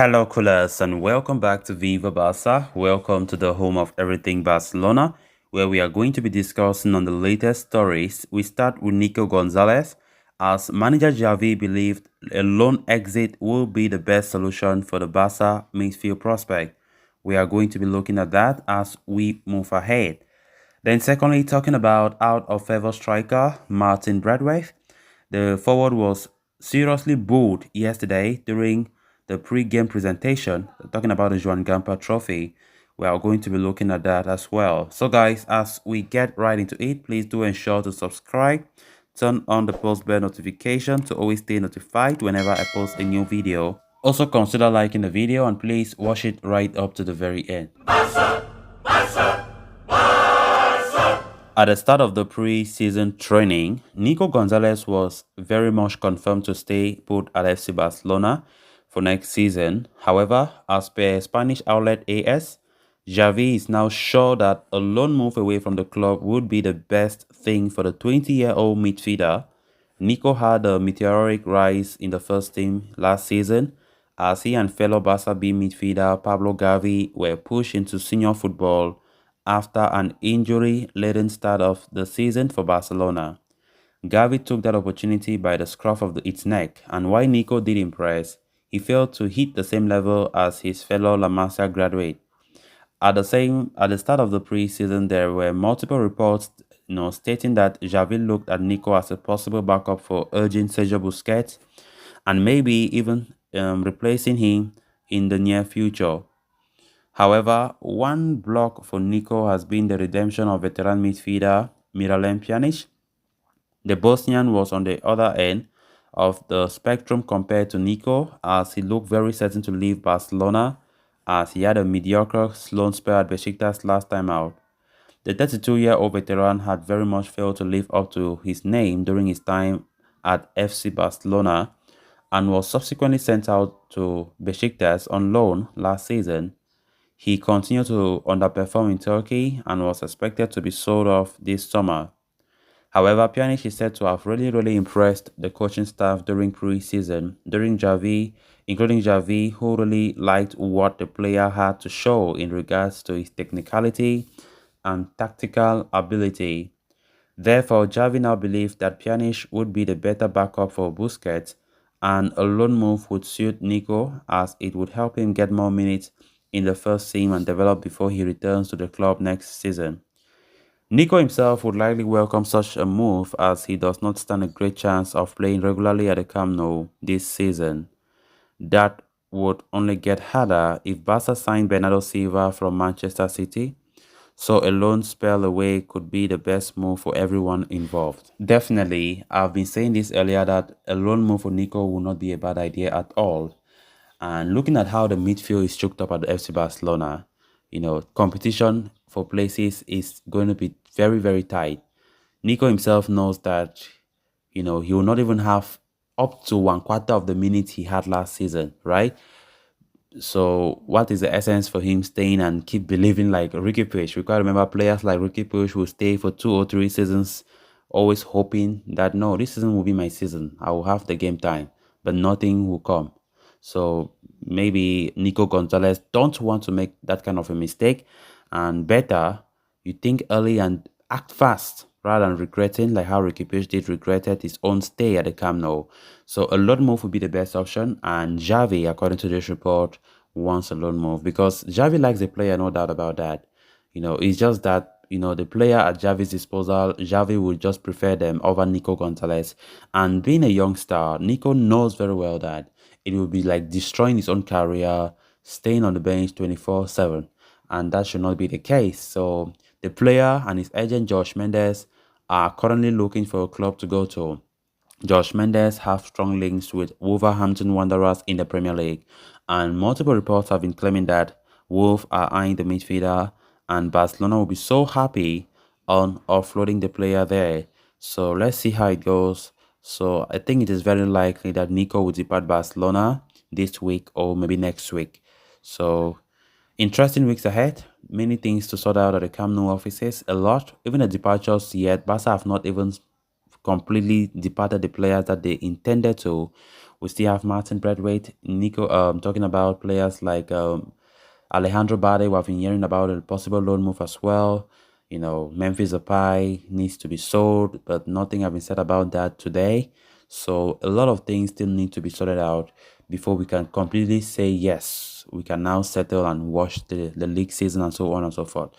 Hello, coolers, and welcome back to Viva Barca. Welcome to the home of everything Barcelona, where we are going to be discussing on the latest stories. We start with Nico Gonzalez, as manager Xavi believed a loan exit will be the best solution for the Barca midfield prospect. We are going to be looking at that as we move ahead. Then, secondly, talking about out of favor striker Martin Braithwaite. The forward was seriously booed yesterday during the pre-game presentation, talking about the Joan Gamper Trophy. We are going to be looking at that as well. So guys, as we get right into it, please do ensure to subscribe, turn on the post bell notification to always stay notified whenever I post a new video. Also consider liking the video and please watch it right up to the very end. At the start of the pre-season training, Nico Gonzalez was very much confirmed to stay put at FC Barcelona for next season. However, as per Spanish outlet AS, Xavi is now sure that a loan move away from the club would be the best thing for the 20-year-old midfielder. Nico had a meteoric rise in the first team last season as he and fellow Barca B midfielder Pablo Gavi were pushed into senior football after an injury-laden start of the season for Barcelona. Gavi took that opportunity by the scruff of its neck, and while Nico did impress, he failed to hit the same level as his fellow La Masia graduate. At the start of the preseason, there were multiple reports, stating that Xavi looked at Nico as a possible backup for urging Sergio Busquets, and maybe even replacing him in the near future. However, one block for Nico has been the redemption of veteran midfielder Miralem Pjanic. The Bosnian was on the other end of the spectrum compared to Nico, as he looked very certain to leave Barcelona as he had a mediocre loan spell at Besiktas last time out. The 32-year-old veteran had very much failed to live up to his name during his time at FC Barcelona and was subsequently sent out to Besiktas on loan last season. He continued to underperform in Turkey and was expected to be sold off this summer. However, Pjanic is said to have really impressed the coaching staff during pre-season, including Xavi, who really liked what the player had to show in regards to his technicality and tactical ability. Therefore, Xavi now believes that Pjanic would be the better backup for Busquets, and a loan move would suit Nico as it would help him get more minutes in the first team and develop before he returns to the club next season. Nico himself would likely welcome such a move as he does not stand a great chance of playing regularly at the Camp Nou this season. That would only get harder if Barca signed Bernardo Silva from Manchester City, so a loan spell away could be the best move for everyone involved. Definitely, I've been saying this earlier that a loan move for Nico will not be a bad idea at all. And looking at how the midfield is choked up at the FC Barcelona, competition for places is going to be very tight. Nico himself knows that, he will not even have up to 1/4 of the minutes he had last season, right? So what is the essence for him staying and keep believing like Ricky Puig? We gotta remember players like Ricky Puig will stay for 2 or 3 seasons, always hoping that no, this season will be my season. I will have the game time, but nothing will come. So maybe Nico Gonzalez don't want to make that kind of a mistake, and better you think early and act fast rather than regretting like how Ricky Puig did regretted his own stay at the Camp Nou. So a loan move would be the best option, and Xavi, according to this report, wants a loan move because Xavi likes the player, no doubt about that. It's just that the player at Xavi's disposal, Xavi would just prefer them over Nico Gonzalez. And being a young star, Nico knows very well that it will be like destroying his own career, staying on the bench 24/7, and that should not be the case. So the player and his agent Josh Mendes are currently looking for a club to go to. Josh Mendes have strong links with Wolverhampton Wanderers in the Premier League, and multiple reports have been claiming that Wolves are eyeing the midfielder, and Barcelona will be so happy on offloading the player there. So let's see how it goes. So I think it is very likely that Nico will depart Barcelona this week or maybe next week. So interesting weeks ahead. Many things to sort out at the Camp Nou offices. A lot. Even the departures yet. Barca have not even completely departed the players that they intended to. We still have Martin Braithwaite, Nico, talking about players like Alejandro Bade. We've been hearing about a possible loan move as well. Memphis Depay needs to be sold, but nothing has been said about that today. So a lot of things still need to be sorted out before we can completely say yes, we can now settle and watch the league season and so on and so forth.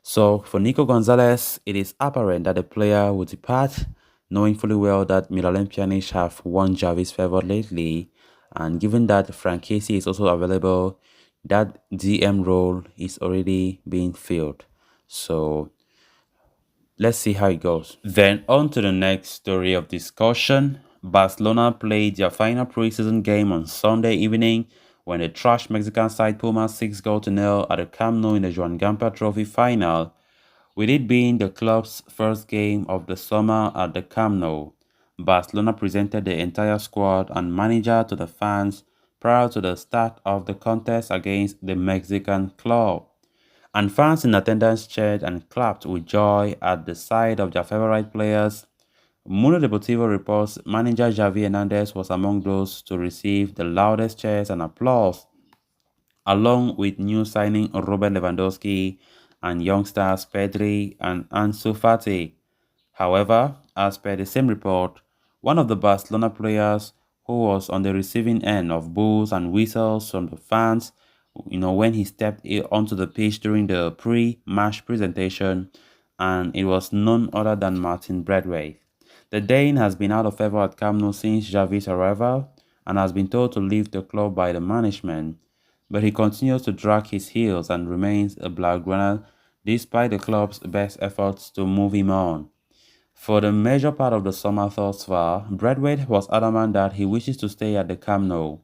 So for Nico Gonzalez, it is apparent that the player will depart, knowing fully well that Miralem Pjanic have won Javi's favor lately, and given that Frank Casey is also available, that DM role is already being filled. So let's see how it goes. Then on to the next story of discussion. Barcelona played their final preseason game on Sunday evening when they trashed Mexican side Puma 6-0 at the Camp Nou in the Joan Gamper Trophy final, with it being the club's first game of the summer at the Camp Nou. Barcelona presented the entire squad and manager to the fans prior to the start of the contest against the Mexican club, and fans in attendance cheered and clapped with joy at the sight of their favorite players. Mundo Deportivo reports manager Xavi Hernandez was among those to receive the loudest cheers and applause, along with new signing Robert Lewandowski and youngsters Pedri and Ansu Fati. However, as per the same report, one of the Barcelona players who was on the receiving end of boos and whistles from the fans, when he stepped onto the pitch during the pre-match presentation, and it was none other than Martin Braithwaite. The Dane has been out of favor at Camp Nou since Xavi's arrival and has been told to leave the club by the management, but he continues to drag his heels and remains a Blaugrana despite the club's best efforts to move him on. For the major part of the summer thus far, Braithwaite was adamant that he wishes to stay at the Camp Nou.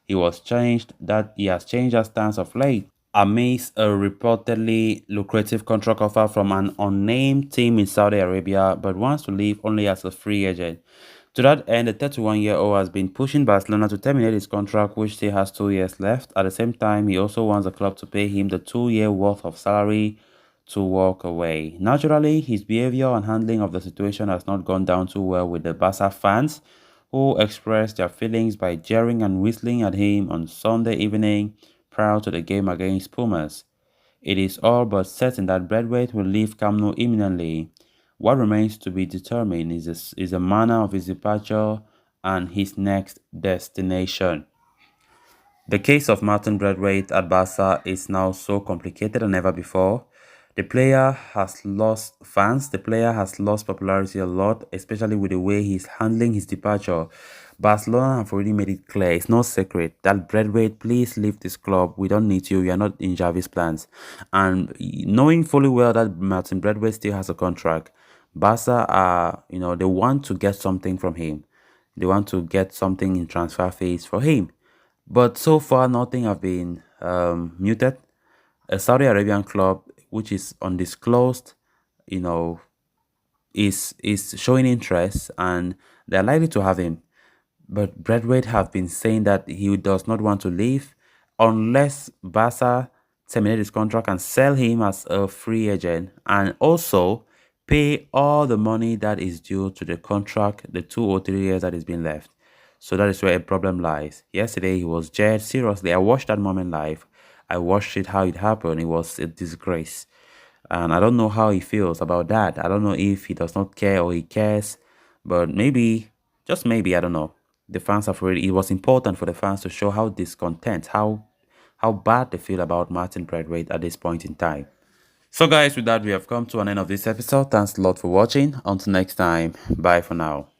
He has changed that stance of late amidst a reportedly lucrative contract offer from an unnamed team in Saudi Arabia, but wants to leave only as a free agent. To that end, the 31-year-old has been pushing Barcelona to terminate his contract, which still has 2 years left. At the same time, he also wants the club to pay him the 2-year worth of salary to walk away. Naturally, his behavior and handling of the situation has not gone down too well with the Barca fans, who expressed their feelings by jeering and whistling at him on Sunday evening prior to the game against Pumas. It is all but certain that Braithwaite will leave Camp Nou imminently. What remains to be determined is the manner of his departure and his next destination. The case of Martin Braithwaite at Barca is now so complicated than ever before. The player has lost fans, the player has lost popularity a lot, especially with the way he's handling his departure. Barcelona have already made it clear, it's no secret, that Braithwaite, please leave this club, we don't need you, you're not in Javi's plans. And knowing fully well that Martin Braithwaite still has a contract, Barca they want to get something from him. They want to get something in transfer fees for him. But so far, nothing have been muted. A Saudi Arabian club, which is undisclosed, you know, is showing interest, and they're likely to have him. But Braithwaite have been saying that he does not want to leave unless Barca terminate his contract and sell him as a free agent, and also pay all the money that is due to the contract, the 2 or 3 years that is being left. So that is where a problem lies. Yesterday he was jailed. Seriously, I watched that moment live. I watched it how it happened. It was a disgrace. And I don't know how he feels about that. I don't know if he does not care or he cares. But maybe, just maybe, I don't know. The fans have already, it was important for the fans to show how discontent, how bad they feel about Martin Braithwaite at this point in time. So guys, with that, we have come to an end of this episode. Thanks a lot for watching. Until next time, bye for now.